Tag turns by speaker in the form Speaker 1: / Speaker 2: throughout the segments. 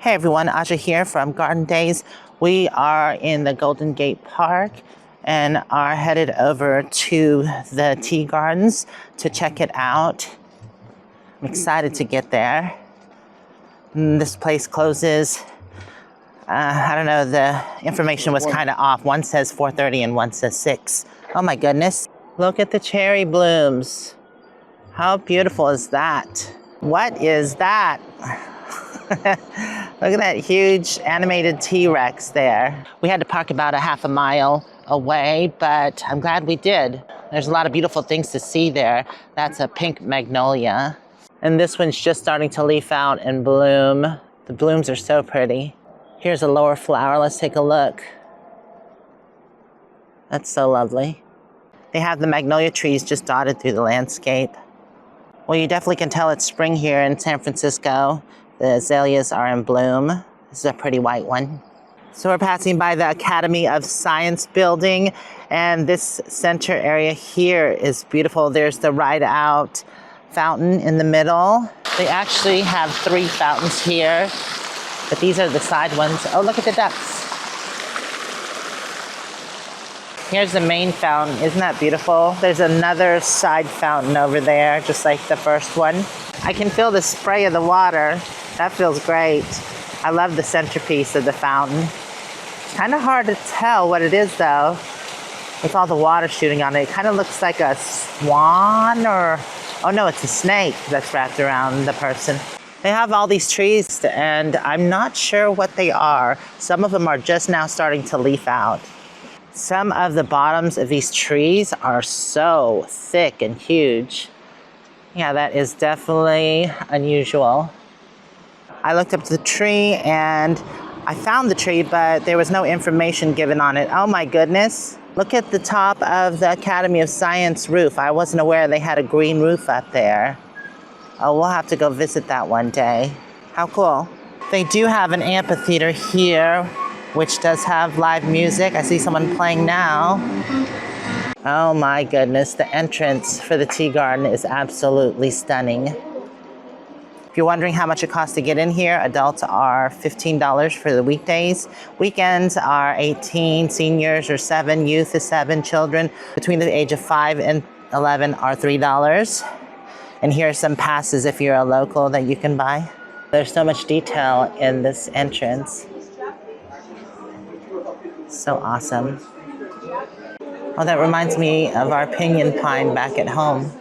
Speaker 1: Hey everyone, Aja here from Garden Days. We are in the Golden Gate Park and are headed over to the tea gardens to check it out. I'm excited to get there. This place closes, I don't know, the information was kind of off. One says 4:30 and one says 6. Oh my goodness. Look at the cherry blooms. How beautiful is that? What is that? Look at that huge animated T-Rex there. We had to park about a half a mile away, but I'm glad we did. There's a lot of beautiful things to see there. That's a pink magnolia. And this one's just starting to leaf out and bloom. The blooms are so pretty. Here's a lower flower. Let's take a look. That's so lovely. They have the magnolia trees just dotted through the landscape. Well, you definitely can tell it's spring here in San Francisco. The azaleas are in bloom. This is a pretty white one. So we're passing by the Academy of Science building, and this center area here is beautiful. There's the ride out fountain in the middle. They actually have 3 fountains here, but these are the side ones. Oh, look at the ducks. Here's the main fountain. Isn't that beautiful? There's another side fountain over there, just like the first one. I can feel the spray of the water. That feels great. I love the centerpiece of the fountain. It's kind of hard to tell what it is though, with all the water shooting on it. It kind of looks like a swan or, oh no, it's a snake that's wrapped around the person. They have all these trees and I'm not sure what they are. Some of them are just now starting to leaf out. Some of the bottoms of these trees are so thick and huge. Yeah, that is definitely unusual. I looked up the tree and I found the tree, but there was no information given on it. Oh my goodness. Look at the top of the Academy of Science roof. I wasn't aware they had a green roof up there. Oh, we'll have to go visit that one day. How cool. They do have an amphitheater here, which does have live music. I see someone playing now. Oh my goodness, the entrance for the tea garden is absolutely stunning. If you're wondering how much it costs to get in here, adults are $15 for the weekdays. Weekends are 18, seniors are 7, youth is 7, children between the age of 5 and 11 are $3. And here are some passes if you're a local that you can buy. There's so much detail in this entrance. So awesome. Oh, that reminds me of our pinyon pine back at home.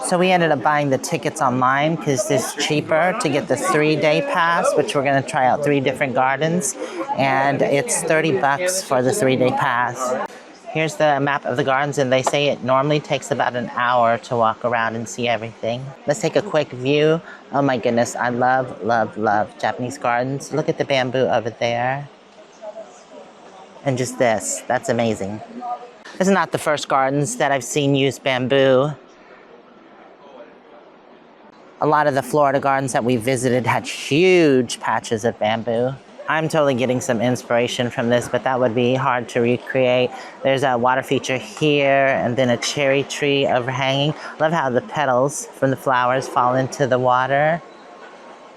Speaker 1: So we ended up buying the tickets online because it's cheaper to get the 3-day pass, which we're going to try out 3 different gardens. And it's $30 for the 3-day pass. Here's the map of the gardens, and they say it normally takes about an hour to walk around and see everything. Let's take a quick view. Oh my goodness, I love, love, love Japanese gardens. Look at the bamboo over there. And just this, that's amazing. This is not the first gardens that I've seen use bamboo. A lot of the Florida gardens that we visited had huge patches of bamboo. I'm totally getting some inspiration from this, but that would be hard to recreate. There's a water feature here and then a cherry tree overhanging. Love how the petals from the flowers fall into the water.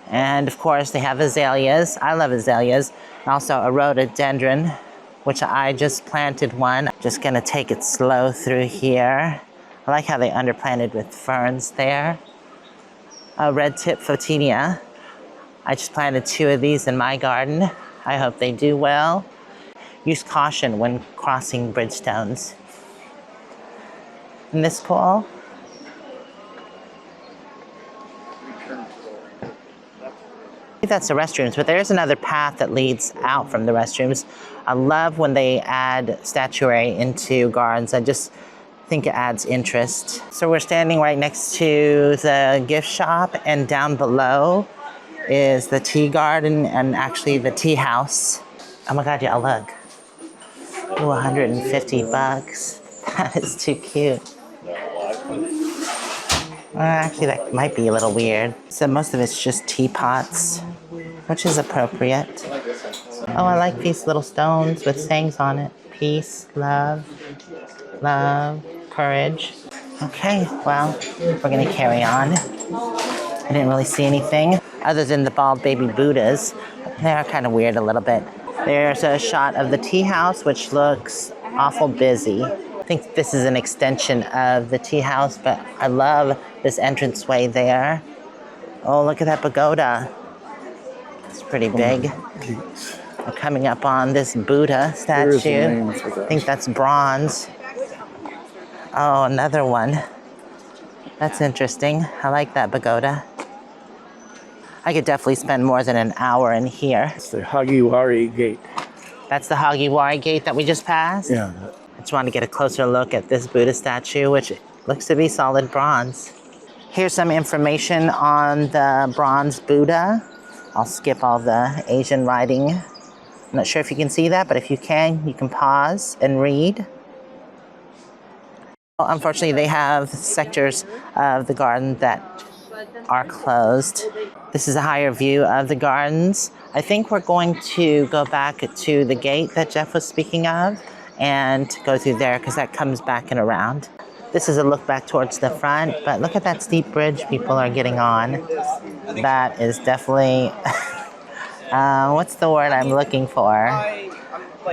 Speaker 1: And of course they have azaleas. I love azaleas. Also a rhododendron, which I just planted one. Just gonna take it slow through here. I like how they underplanted with ferns there. A red tip photinia. I just planted 2 of these in my garden. I hope they do well. Use caution when crossing bridgestones. Isn't this cool? I think that's the restrooms, but there's another path that leads out from the restrooms. I love when they add statuary into gardens. I just think it adds interest. So we're standing right next to the gift shop, and down below is the tea garden and actually the tea house. Oh my God, y'all look. Ooh, $150. That is too cute. Actually, that might be a little weird. So most of it's just teapots, which is appropriate. Oh, I like these little stones with sayings on it. Peace, love, love, courage. Okay, well, we're gonna carry on. I didn't really see anything. other than the bald baby Buddhas. They're kind of weird a little bit. There's a shot of the tea house, which looks awful busy. I think this is an extension of the tea house, but I love this entranceway there. Oh, look at that pagoda. It's pretty big. We're coming up on this Buddha statue. I think that's bronze. Oh, another one. That's interesting. I like that pagoda. I could definitely spend more than an hour in here.
Speaker 2: It's the Hagiwari Gate.
Speaker 1: That's the Hagiwari Gate that we just passed?
Speaker 2: Yeah.
Speaker 1: I just want to get a closer look at this Buddha statue, which looks to be solid bronze. Here's some information on the bronze Buddha. I'll skip all the Asian writing. I'm not sure if you can see that, but if you can pause and read. Well, unfortunately, they have sectors of the garden that are closed. This is a higher view of the gardens. I think we're going to go back to the gate that Jeff was speaking of and go through there because that comes back and around. This is a look back towards the front, but look at that steep bridge people are getting on. That is definitely, what's the word I'm looking for?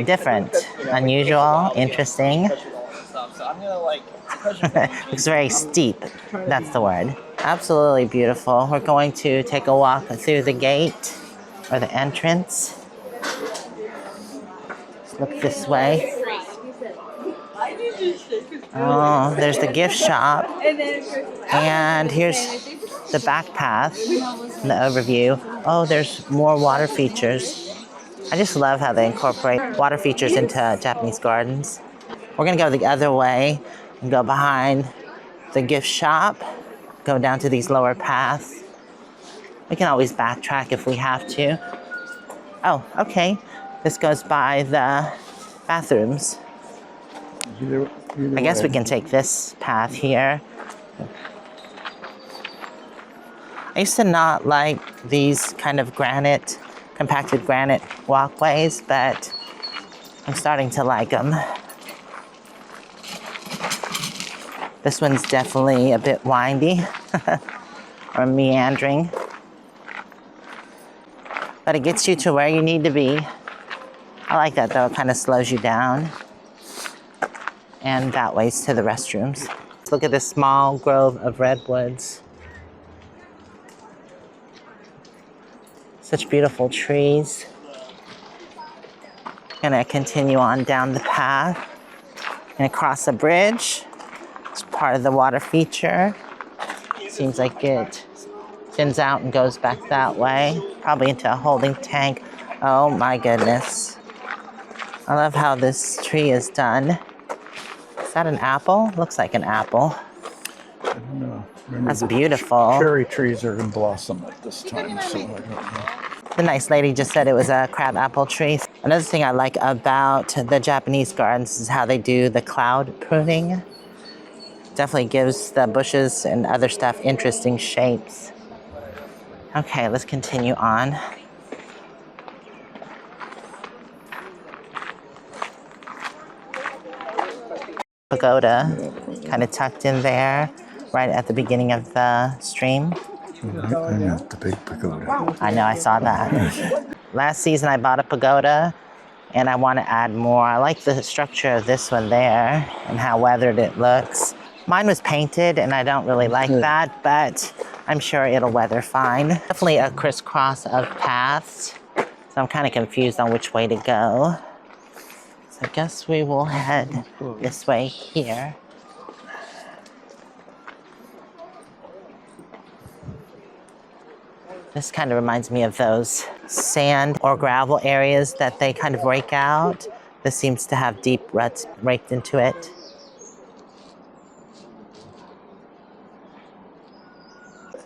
Speaker 1: Different, unusual, interesting. Looks very steep, that's the word. Absolutely beautiful. We're going to take a walk through the gate or the entrance. Let's look this way. Oh, there's the gift shop. And here's the back path and the overview. Oh, there's more water features. I just love how they incorporate water features into Japanese gardens. We're gonna go the other way and go behind the gift shop, go down to these lower paths. We can always backtrack if we have to. Oh, okay. This goes by the bathrooms. I guess we can take this path here. I used to not like these kind of granite, compacted granite walkways, but I'm starting to like them. This one's definitely a bit windy or meandering, but it gets you to where you need to be. I like that though, it kind of slows you down. And that way's to the restrooms. Look at this small grove of redwoods. Such beautiful trees. Gonna continue on down the path and across a bridge. It's part of the water feature. Seems like it thins out and goes back that way, probably into a holding tank. Oh my goodness. I love how this tree is done. Is that an apple? Looks like an apple.
Speaker 2: I don't know.
Speaker 1: That's beautiful.
Speaker 2: Cherry trees are in blossom at this time, so I don't know.
Speaker 1: The nice lady just said it was a crab apple tree. Another thing I like about the Japanese gardens is how they do the cloud pruning. Definitely gives the bushes and other stuff interesting shapes. Okay, let's continue on. Pagoda, kind of tucked in there, right at the beginning of the stream.
Speaker 2: I know, the big pagoda.
Speaker 1: I know, I saw that. Last season I bought a pagoda and I want to add more. I like the structure of this one there and how weathered it looks. Mine was painted and I don't really like that, but I'm sure it'll weather fine. Definitely a crisscross of paths, so I'm kind of confused on which way to go. So I guess we will head this way here. This kind of reminds me of those sand or gravel areas that they kind of rake out. This seems to have deep ruts raked into it.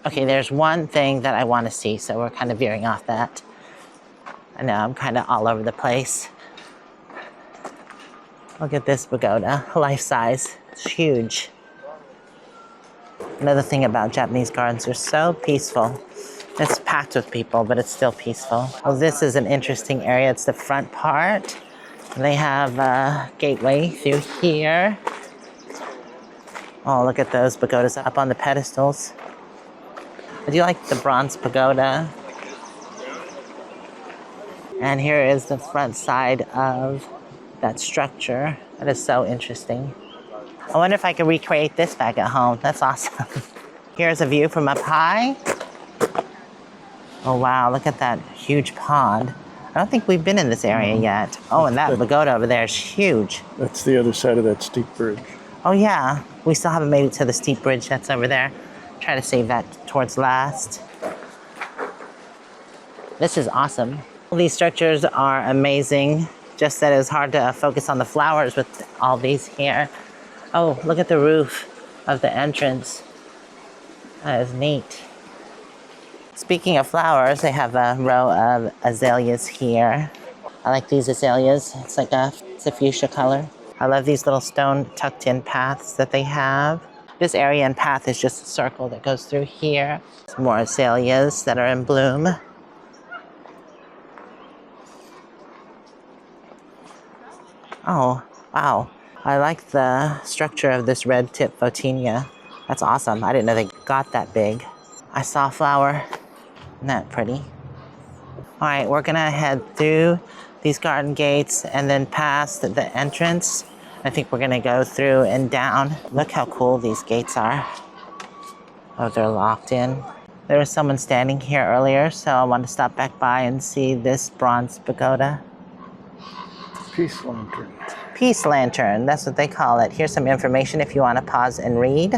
Speaker 1: Okay, there's one thing that I want to see, so we're kind of veering off that. I know, I'm kind of all over the place. Look at this pagoda, life size. It's huge. Another thing about Japanese gardens, they're so peaceful. It's packed with people, but it's still peaceful. Well, this is an interesting area. It's the front part. They have a gateway through here. Oh, look at those pagodas up on the pedestals. I do like the bronze pagoda. And here is the front side of that structure. That is so interesting. I wonder if I could recreate this back at home. That's awesome. Here's a view from up high. Oh wow, look at that huge pond. I don't think we've been in this area yet. Oh, and that pagoda over there is huge.
Speaker 2: That's the other side of that steep bridge.
Speaker 1: Oh yeah, we still haven't made it to the steep bridge that's over there. Try to save that towards last. This is awesome. These structures are amazing. Just that it's hard to focus on the flowers with all these here. Oh, look at the roof of the entrance. That is neat. Speaking of flowers, they have a row of azaleas here. I like these azaleas. It's like it's a fuchsia color. I love these little stone tucked in paths that they have. This area and path is just a circle that goes through here. Some more azaleas that are in bloom. Oh, wow. I like the structure of this red tip photinia. That's awesome. I didn't know they got that big. I saw a flower. Isn't that pretty? All right, we're gonna head through these garden gates and then past the entrance. I think we're gonna go through and down. Look how cool these gates are. Oh, they're locked in. There was someone standing here earlier, so I wanted to stop back by and see this bronze pagoda.
Speaker 2: Peace lantern.
Speaker 1: Peace lantern, that's what they call it. Here's some information if you want to pause and read.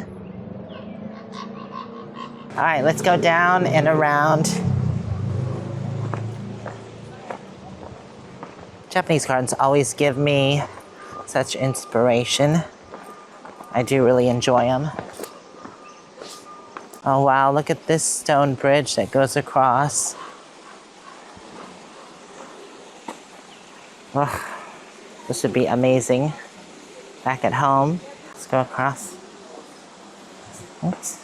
Speaker 1: All right, let's go down and around. Japanese gardens always give me such inspiration. I do really enjoy them. Oh wow, look at this stone bridge that goes across. Oh, this would be amazing back at home. Let's go across. Oops.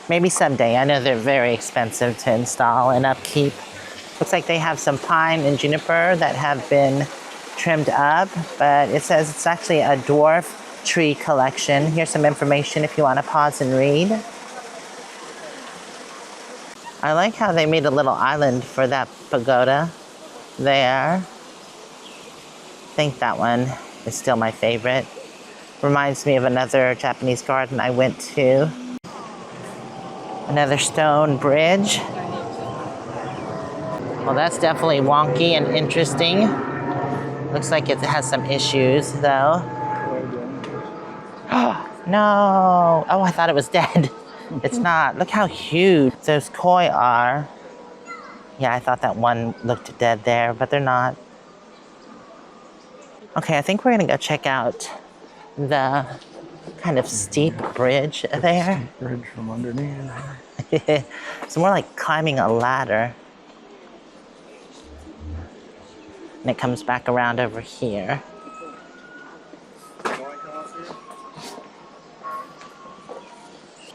Speaker 1: Maybe someday. I know they're very expensive to install and upkeep. Looks like they have some pine and juniper that have been trimmed up, but it says it's actually a dwarf tree collection. Here's some information if you want to pause and read. I like how they made a little island for that pagoda there. I think that one is still my favorite. Reminds me of another Japanese garden I went to. Another stone bridge. Well, that's definitely wonky and interesting. Looks like it has some issues, though. Oh, no. Oh, I thought it was dead. It's not. Look how huge those koi are. Yeah, I thought that one looked dead there, but they're not. Okay, I think we're gonna go check out the kind of steep bridge there.
Speaker 2: Steep bridge from underneath.
Speaker 1: It's more like climbing a ladder. And it comes back around over here.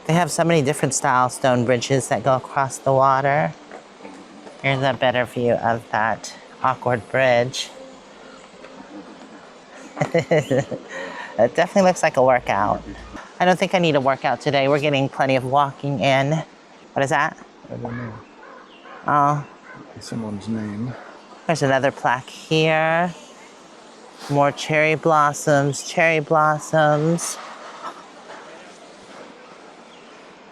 Speaker 1: They have so many different style stone bridges that go across the water. Here's a better view of that awkward bridge. It definitely looks like a workout. I don't think I need a workout today. We're getting plenty of walking in. What is that?
Speaker 2: I don't know.
Speaker 1: Oh.
Speaker 2: Someone's name.
Speaker 1: There's another plaque here. More cherry blossoms, cherry blossoms.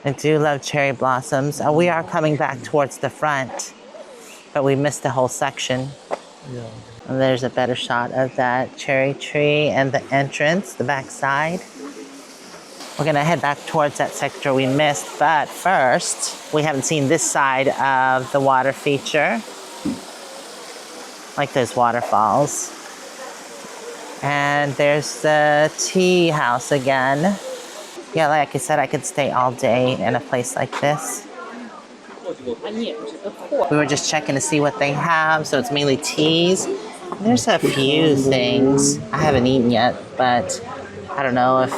Speaker 1: I do love cherry blossoms. We are coming back towards the front, but we missed the whole section.
Speaker 2: Yeah.
Speaker 1: And there's a better shot of that cherry tree and the entrance, the back side. We're gonna head back towards that sector we missed, but first, we haven't seen this side of the water feature. Like those waterfalls. And there's the tea house again. Yeah, like I said, I could stay all day in a place like this. We were just checking to see what they have, so it's mainly teas. There's a few things I haven't eaten yet, but I don't know if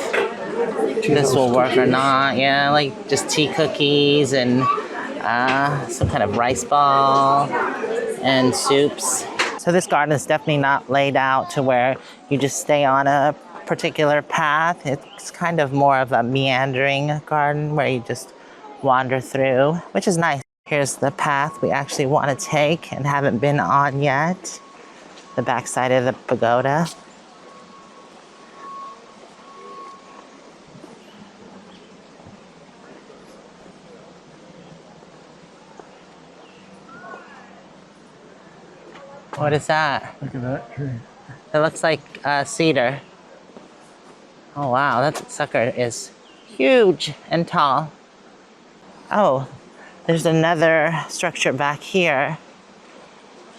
Speaker 1: this will work or not. Yeah, like just tea cookies and some kind of rice ball and soups. So this garden is definitely not laid out to where you just stay on a particular path. It's kind of more of a meandering garden where you just wander through, which is nice. Here's the path we actually want to take and haven't been on yet. The backside of the pagoda. What is that?
Speaker 2: Look at that tree.
Speaker 1: It looks like cedar. Oh wow, that sucker is huge and tall. Oh, there's another structure back here.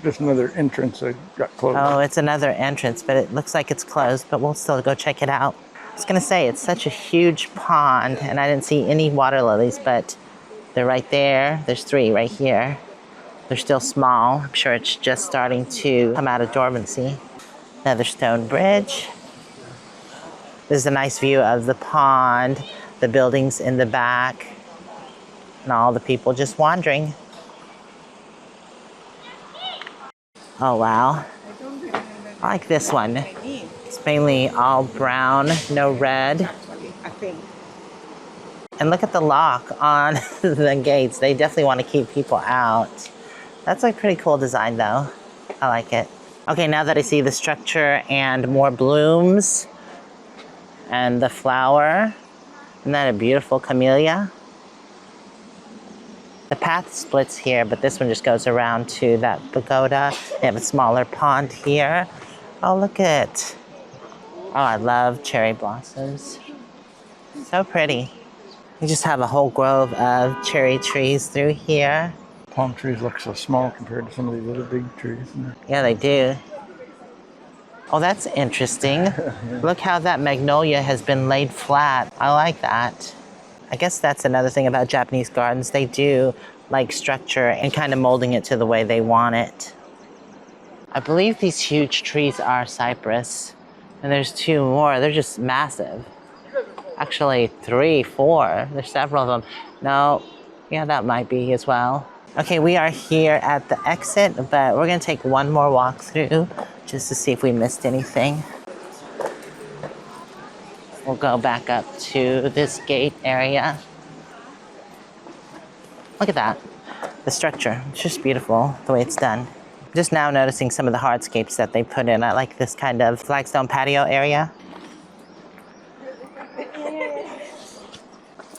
Speaker 2: Just another entrance that got closed.
Speaker 1: Oh, it's another entrance, but it looks like it's closed, but we'll still go check it out. I was gonna say, it's such a huge pond, and I didn't see any water lilies, but they're right there. There's 3 right here. They're still small. I'm sure it's just starting to come out of dormancy. Another stone bridge. This is a nice view of the pond, the buildings in the back, and all the people just wandering. Oh, wow. I like this one. It's mainly all brown, no red. And look at the lock on the gates. They definitely want to keep people out. That's a pretty cool design though. I like it. Okay, now that I see the structure and more blooms and the flower, isn't that a beautiful camellia? The path splits here, but this one just goes around to that pagoda. They have a smaller pond here. Oh, look at it. Oh, I love cherry blossoms. So pretty. You just have a whole grove of cherry trees through here.
Speaker 2: Palm trees look so small compared to some of these other big trees.
Speaker 1: Yeah, they do. Oh, that's interesting.
Speaker 2: Yeah.
Speaker 1: Look how that magnolia has been laid flat. I like that. I guess that's another thing about Japanese gardens. They do like structure and kind of molding it to the way they want it. I believe these huge trees are cypress. And there's 2 more. They're just massive. Actually, 3, 4. There's several of them. No, yeah, that might be as well. Okay, we are here at the exit, but we're gonna take one more walk through just to see if we missed anything. We'll go back up to this gate area. Look at that, the structure. It's just beautiful the way it's done. Just now noticing some of the hardscapes that they put in. I like this kind of flagstone patio area.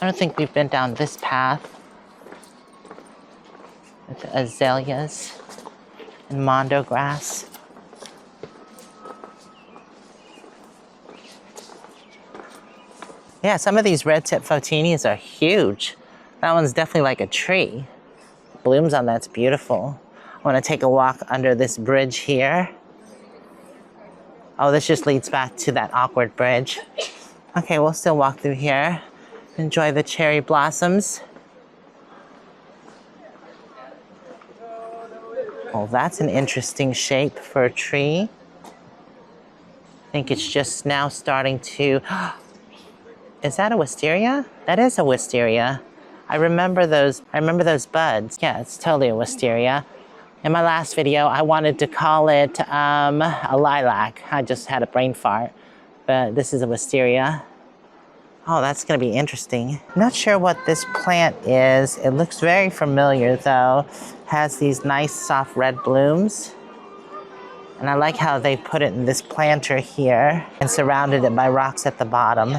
Speaker 1: I don't think we've been down this path. With the azaleas and mondo grass. Yeah, some of these red tip photinis are huge. That one's definitely like a tree. Blooms on that's beautiful. I want to take a walk under this bridge here. Oh, this just leads back to that awkward bridge. Okay, we'll still walk through here. Enjoy the cherry blossoms. Oh, that's an interesting shape for a tree. I think it's just now starting to... Is that a wisteria? That is a wisteria. I remember those buds. Yeah, it's totally a wisteria. In my last video, I wanted to call it a lilac. I just had a brain fart, but this is a wisteria. Oh, that's gonna be interesting. Not sure what this plant is. It looks very familiar though. Has these nice soft red blooms. And I like how they put it in this planter here and surrounded it by rocks at the bottom.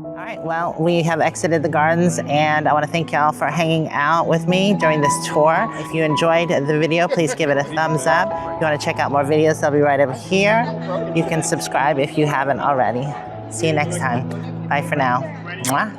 Speaker 1: All right, well, we have exited the gardens and I want to thank y'all for hanging out with me during this tour. If you enjoyed the video, please give it a thumbs up. If you want to check out more videos, they'll be right over here. You can subscribe if you haven't already. See you next time. Bye for now. Mwah.